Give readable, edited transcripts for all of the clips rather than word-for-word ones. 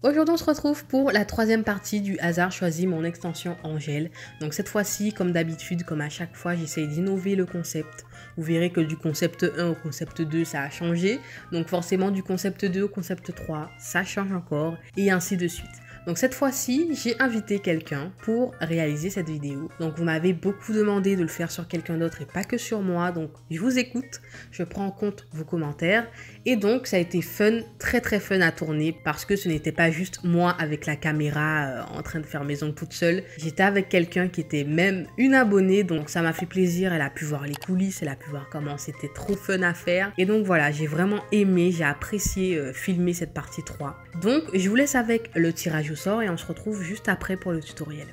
Aujourd'hui on se retrouve pour la troisième partie du hasard choisi mon extension Angèle. Donc cette fois-ci, comme d'habitude, comme à chaque fois, j'essaye d'innover le concept. Vous verrez que du concept 1 au concept 2 ça a changé. Donc forcément du concept 2 au concept 3 ça change encore et ainsi de suite. Donc cette fois-ci, j'ai invité quelqu'un pour réaliser cette vidéo. Donc vous m'avez beaucoup demandé de le faire sur quelqu'un d'autre et pas que sur moi. Donc je vous écoute, je prends en compte vos commentaires. Et donc ça a été fun, très très fun à tourner parce que ce n'était pas juste moi avec la caméra en train de faire mes ongles toute seule. J'étais avec quelqu'un qui était même une abonnée, donc ça m'a fait plaisir. Elle a pu voir les coulisses, elle a pu voir comment c'était trop fun à faire. Et donc voilà, j'ai vraiment aimé, j'ai apprécié filmer cette partie 3. Donc je vous laisse avec le tirage au sort et on se retrouve juste après pour le tutoriel.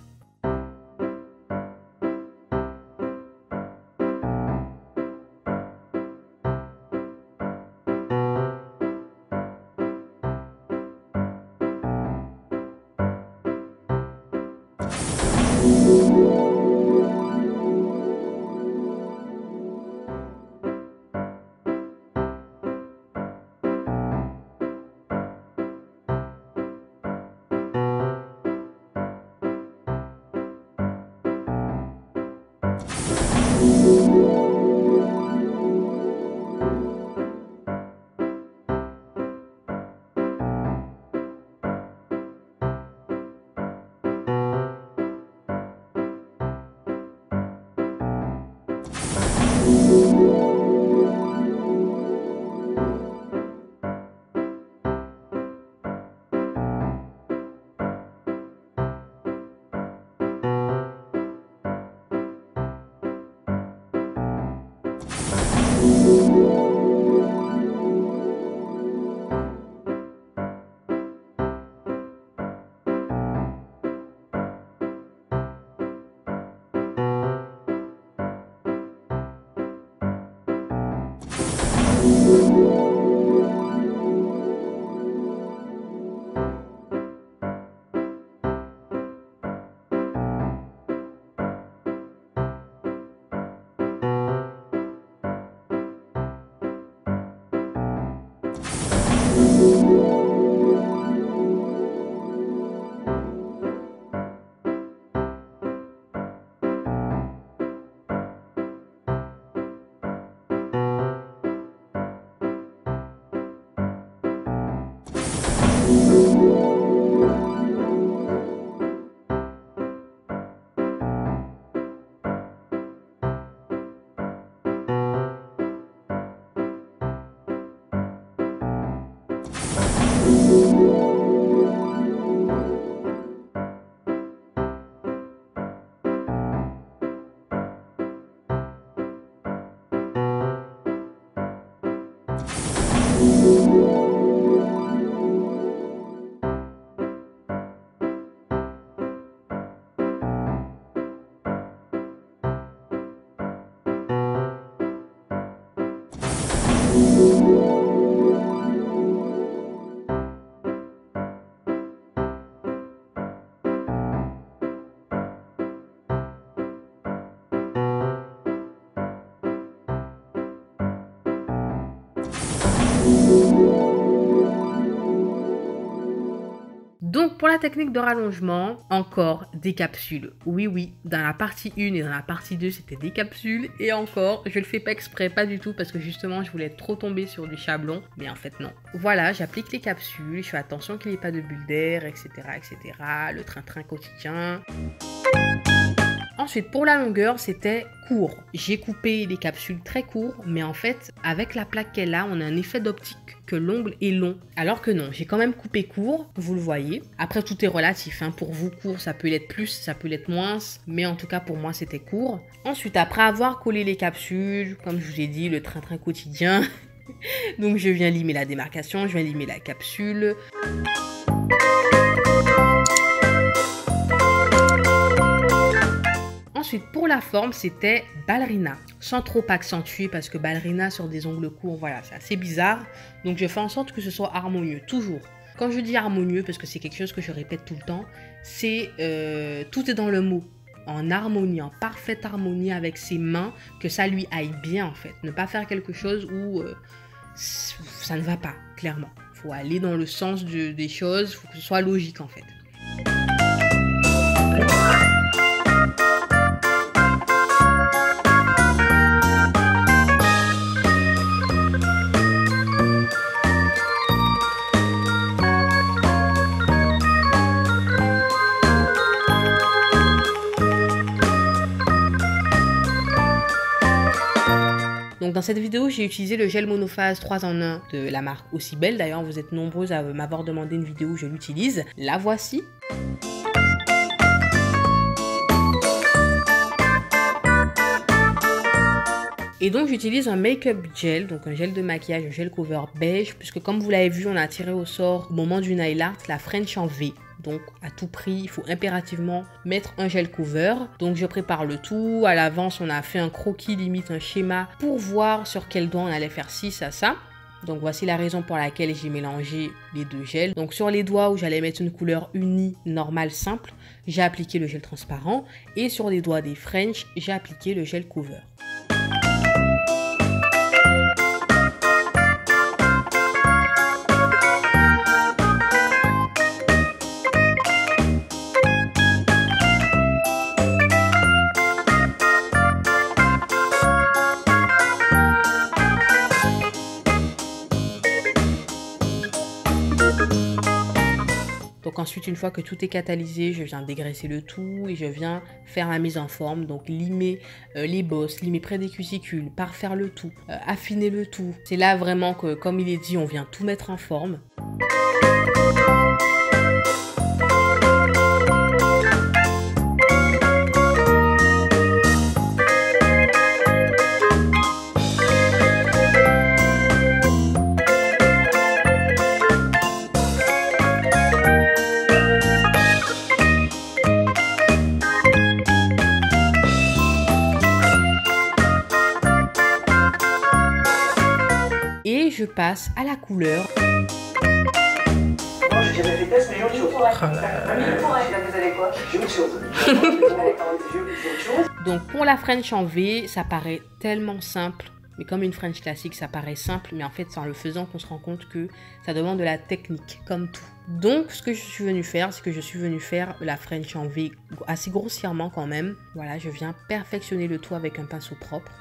Donc pour la technique de rallongement, encore des capsules. Oui, dans la partie 1 et dans la partie 2, c'était des capsules. Et encore, je le fais pas exprès, pas du tout, parce que justement, je voulais trop tomber sur du chablon. Mais en fait, non. Voilà, j'applique les capsules, je fais attention qu'il n'y ait pas de bulles d'air, etc., etc. Le train-train quotidien. Ensuite, pour la longueur, c'était court. J'ai coupé les capsules très courts, mais en fait, avec la plaque qu'elle a, on a un effet d'optique que l'ongle est long. Alors que non, j'ai quand même coupé court, vous le voyez. Après, tout est relatif. Hein. Pour vous, court, ça peut l'être plus, ça peut l'être moins. Mais en tout cas, pour moi, c'était court. Ensuite, après avoir collé les capsules, comme je vous ai dit, le train-train quotidien. Donc, je viens limer la démarcation, je viens limer la capsule. Ensuite, pour la forme, c'était ballerina, sans trop accentuer parce que ballerina sur des ongles courts, voilà, c'est assez bizarre. Donc, je fais en sorte que ce soit harmonieux, toujours. Quand je dis harmonieux, parce que c'est quelque chose que je répète tout le temps, c'est tout est dans le mot. En harmonie, en parfaite harmonie avec ses mains, que ça lui aille bien en fait. Ne pas faire quelque chose où ça ne va pas, clairement. faut aller dans le sens des choses, il faut que ce soit logique en fait. Donc dans cette vidéo, j'ai utilisé le gel monophase 3 en 1 de la marque Aussi Belle. D'ailleurs, vous êtes nombreuses à m'avoir demandé une vidéo où je l'utilise. La voici. Et donc j'utilise un make-up gel, donc un gel de maquillage, un gel cover beige, puisque comme vous l'avez vu, on a tiré au sort au moment du nail art la French en V. Donc à tout prix, il faut impérativement mettre un gel cover. Donc je prépare le tout. À l'avance, on a fait un croquis, limite un schéma, pour voir sur quel doigt on allait faire ci, ça. Donc voici la raison pour laquelle j'ai mélangé les deux gels. Donc sur les doigts où j'allais mettre une couleur unie, normale, simple, j'ai appliqué le gel transparent. Et sur les doigts des French, j'ai appliqué le gel cover. Donc ensuite, une fois que tout est catalysé, je viens dégraisser le tout et je viens faire la mise en forme. Donc limer les bosses, limer près des cuticules, parfaire le tout, affiner le tout. C'est là vraiment que, comme il est dit, on vient tout mettre en forme. Et je passe à la couleur. Non, j'ai jamais fait de test, mais j'ai autre chose. Vous avez quoi? J'ai autre chose. Donc pour la French en V, ça paraît tellement simple. Mais comme une French classique, ça paraît simple. Mais en fait, c'est en le faisant qu'on se rend compte que ça demande de la technique, comme tout. Donc, ce que je suis venue faire, c'est que je suis venue faire la French en V assez grossièrement quand même. Voilà, je viens perfectionner le tout avec un pinceau propre.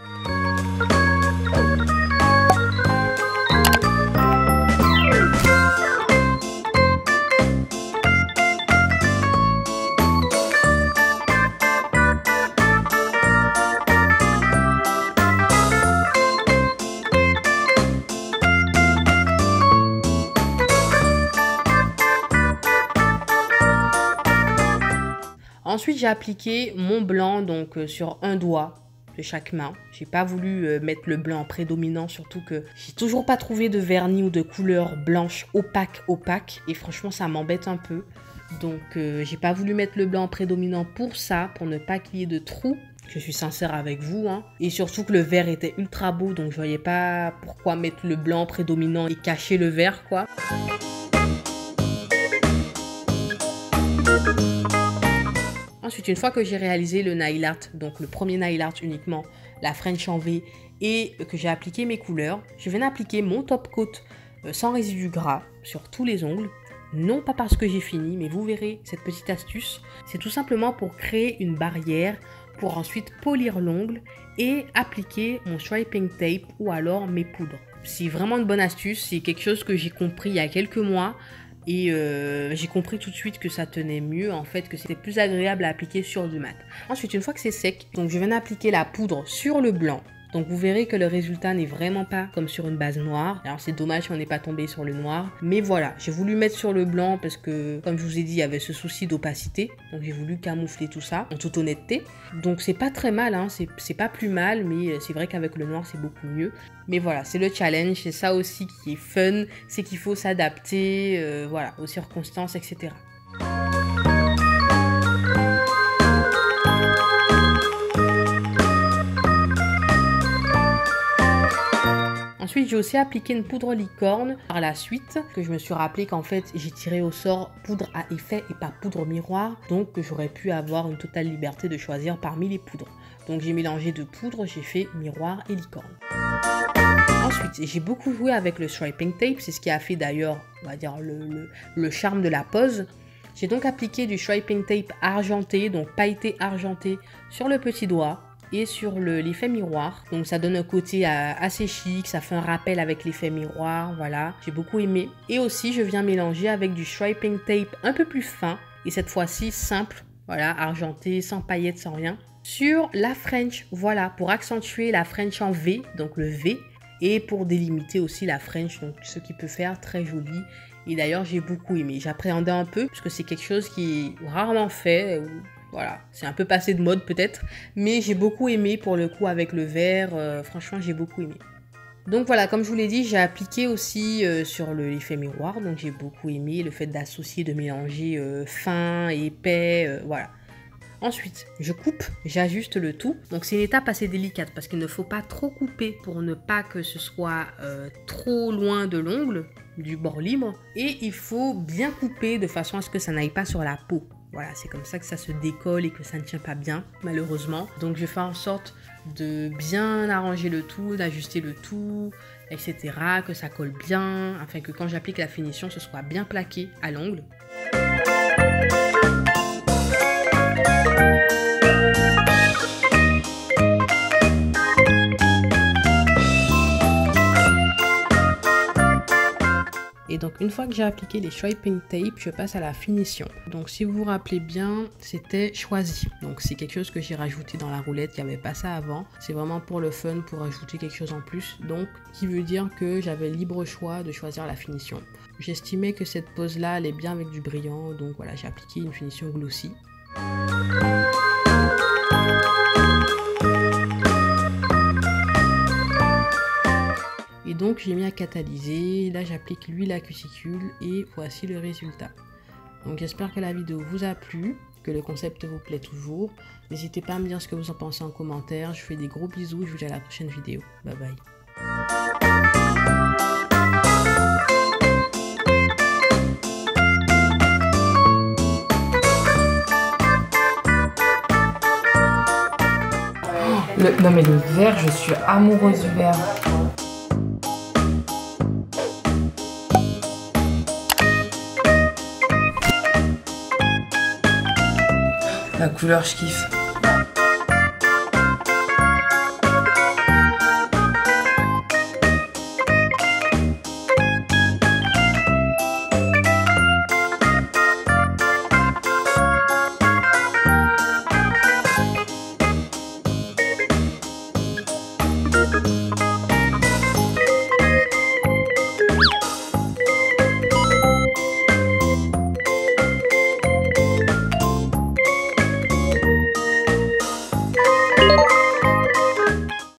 Ensuite, j'ai appliqué mon blanc donc sur un doigt de chaque main. J'ai pas voulu mettre le blanc prédominant, surtout que j'ai toujours pas trouvé de vernis ou de couleur blanche opaque. Et franchement, ça m'embête un peu. Donc, j'ai pas voulu mettre le blanc prédominant pour ça, pour ne pas qu'il y ait de trous. Je suis sincère avec vous, hein. Et surtout que le vert était ultra beau, donc je voyais pas pourquoi mettre le blanc prédominant et cacher le vert, quoi. Ensuite, une fois que j'ai réalisé le nail art, donc le premier nail art uniquement, la French en V, et que j'ai appliqué mes couleurs, je viens d'appliquer mon top coat sans résidu gras sur tous les ongles. Non pas parce que j'ai fini, mais vous verrez cette petite astuce. C'est tout simplement pour créer une barrière, pour ensuite polir l'ongle et appliquer mon striping tape ou alors mes poudres. C'est vraiment une bonne astuce, c'est quelque chose que j'ai compris il y a quelques mois. Et j'ai compris tout de suite que ça tenait mieux, en fait, que c'était plus agréable à appliquer sur du mat. Ensuite, une fois que c'est sec, donc je viens d'appliquer la poudre sur le blanc. Donc vous verrez que le résultat n'est vraiment pas comme sur une base noire. Alors c'est dommage qu'on n'est pas tombé sur le noir. Mais voilà, j'ai voulu mettre sur le blanc parce que, comme je vous ai dit, il y avait ce souci d'opacité. Donc j'ai voulu camoufler tout ça, en toute honnêteté. Donc c'est pas très mal, hein. C'est pas plus mal, mais c'est vrai qu'avec le noir c'est beaucoup mieux. Mais voilà, c'est le challenge, c'est ça aussi qui est fun. C'est qu'il faut s'adapter voilà, aux circonstances, etc. Ensuite, j'ai aussi appliqué une poudre licorne par la suite, que je me suis rappelé qu'en fait, j'ai tiré au sort poudre à effet et pas poudre miroir, donc j'aurais pu avoir une totale liberté de choisir parmi les poudres. Donc j'ai mélangé deux poudres, j'ai fait miroir et licorne. Ensuite, Ensuite, j'ai beaucoup joué avec le striping tape, c'est ce qui a fait d'ailleurs, on va dire, le charme de la pose. J'ai donc appliqué du striping tape argenté, donc pailleté argenté, sur le petit doigt et sur l'effet miroir. Donc ça donne un côté assez chic, ça fait un rappel avec l'effet miroir, voilà. J'ai beaucoup aimé. Et aussi, je viens mélanger avec du striping tape un peu plus fin, et cette fois-ci simple, voilà, argenté, sans paillettes, sans rien. Sur la French, voilà, pour accentuer la French en V, donc le V, et pour délimiter aussi la French, donc ce qui peut faire très joli. Et d'ailleurs, j'ai beaucoup aimé. J'appréhendais un peu, parce que c'est quelque chose qui est rarement fait, voilà, c'est un peu passé de mode peut-être, mais j'ai beaucoup aimé pour le coup avec le vert, franchement, j'ai beaucoup aimé. Donc voilà, comme je vous l'ai dit, j'ai appliqué aussi sur l'effet miroir, donc j'ai beaucoup aimé le fait d'associer, de mélanger fin, épais, voilà. Ensuite, je coupe, j'ajuste le tout. Donc c'est une étape assez délicate parce qu'il ne faut pas trop couper pour ne pas que ce soit trop loin de l'ongle, du bord libre. Et il faut bien couper de façon à ce que ça n'aille pas sur la peau. Voilà, c'est comme ça que ça se décolle et que ça ne tient pas bien, malheureusement. Donc je fais en sorte de bien arranger le tout, d'ajuster le tout, etc. Que ça colle bien, afin que quand j'applique la finition, ce soit bien plaqué à l'ongle. Et donc une fois que j'ai appliqué les striping tape, je passe à la finition. Donc si vous vous rappelez bien, c'était choisi. Donc c'est quelque chose que j'ai rajouté dans la roulette, il n'y avait pas ça avant. C'est vraiment pour le fun, pour ajouter quelque chose en plus. Donc qui veut dire que j'avais libre choix de choisir la finition. J'estimais que cette pose-là allait bien avec du brillant, donc voilà, j'ai appliqué une finition glossy. Et donc j'ai mis à catalyser, là j'applique l'huile à cuticule et voici le résultat. Donc j'espère que la vidéo vous a plu, que le concept vous plaît toujours. N'hésitez pas à me dire ce que vous en pensez en commentaire, je vous fais des gros bisous, je vous dis à la prochaine vidéo. Bye bye. Non mais le vert, je suis amoureuse du vert. La couleur, je kiffe.